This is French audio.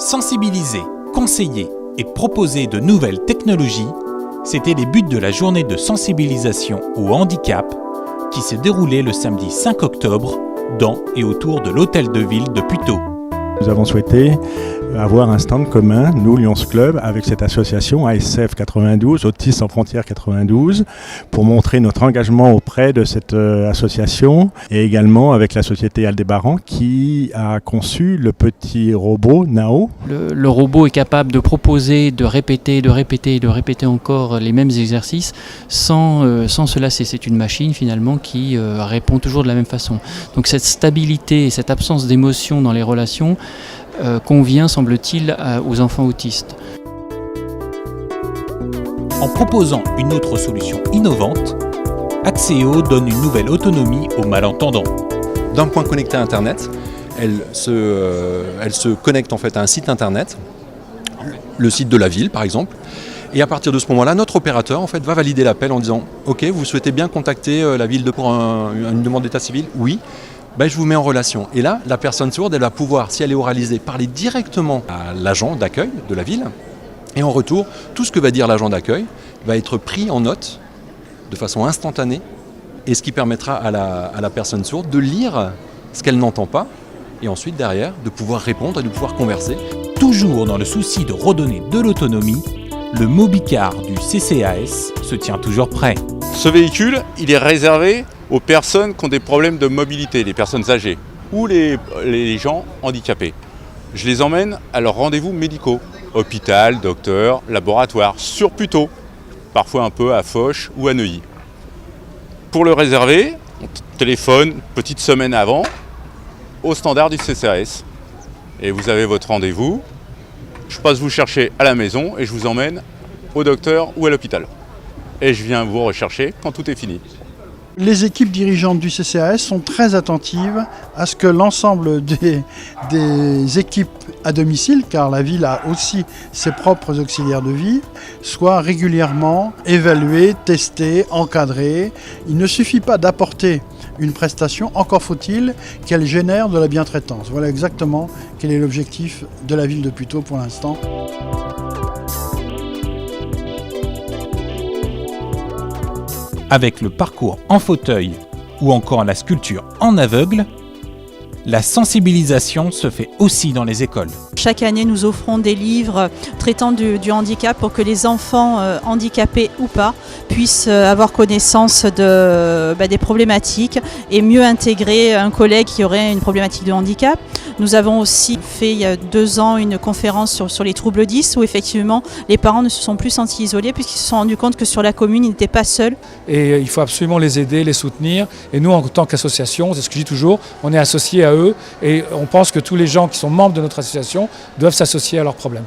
Sensibiliser, conseiller et proposer de nouvelles technologies, c'était les buts de la journée de sensibilisation au handicap qui s'est déroulée le samedi 5 octobre dans et autour de l'hôtel de ville de Puteaux. Nous avons souhaité avoir un stand commun, nous, Lions Club, avec cette association ASF 92, Autistes sans frontières 92, pour montrer notre engagement auprès de cette association et également avec la société Aldébaran qui a conçu le petit robot Nao. Le robot est capable de proposer, de répéter encore les mêmes exercices sans se lasser. C'est une machine finalement qui répond toujours de la même façon. Donc cette stabilité et cette absence d'émotion dans les relations convient, semble-t-il, aux enfants autistes. En proposant une autre solution innovante, Axéo donne une nouvelle autonomie aux malentendants. D'un point connecté à Internet, elle se connecte en fait à un site Internet, le site de la ville par exemple, et à partir de ce moment-là, notre opérateur en fait, va valider l'appel en disant « Ok, vous souhaitez bien contacter la ville pour une demande d'état civil ? Oui. Je vous mets en relation. » Et là, la personne sourde, elle va pouvoir, si elle est oralisée, parler directement à l'agent d'accueil de la ville. Et en retour, tout ce que va dire l'agent d'accueil va être pris en note de façon instantanée, et ce qui permettra à la personne sourde de lire ce qu'elle n'entend pas, et ensuite derrière, de pouvoir répondre et de pouvoir converser. Toujours dans le souci de redonner de l'autonomie, le Mobicar du CCAS se tient toujours prêt. Ce véhicule, il est réservé aux personnes qui ont des problèmes de mobilité, les personnes âgées ou les gens handicapés. Je les emmène à leurs rendez-vous médicaux, hôpital, docteur, laboratoire, sur Puteaux, parfois un peu à Foch ou à Neuilly. Pour le réserver, on téléphone une petite semaine avant au standard du CCAS. Et vous avez votre rendez-vous, je passe vous chercher à la maison et je vous emmène au docteur ou à l'hôpital. Et je viens vous rechercher quand tout est fini. Les équipes dirigeantes du CCAS sont très attentives à ce que l'ensemble des équipes à domicile, car la ville a aussi ses propres auxiliaires de vie, soient régulièrement évaluées, testées, encadrées. Il ne suffit pas d'apporter une prestation, encore faut-il qu'elle génère de la bientraitance. Voilà exactement quel est l'objectif de la ville de Puteaux pour l'instant. Avec le parcours en fauteuil ou encore la sculpture en aveugle, la sensibilisation se fait aussi dans les écoles. Chaque année, nous offrons des livres traitant du handicap pour que les enfants handicapés ou pas puissent avoir connaissance des problématiques et mieux intégrer un collègue qui aurait une problématique de handicap. Nous avons aussi fait il y a 2 ans une conférence sur les troubles 10 où effectivement les parents ne se sont plus sentis isolés puisqu'ils se sont rendus compte que sur la commune ils n'étaient pas seuls. Et il faut absolument les aider, les soutenir. Et nous en tant qu'association, c'est ce que je dis toujours, on est associés à eux et on pense que tous les gens qui sont membres de notre association doivent s'associer à leurs problèmes.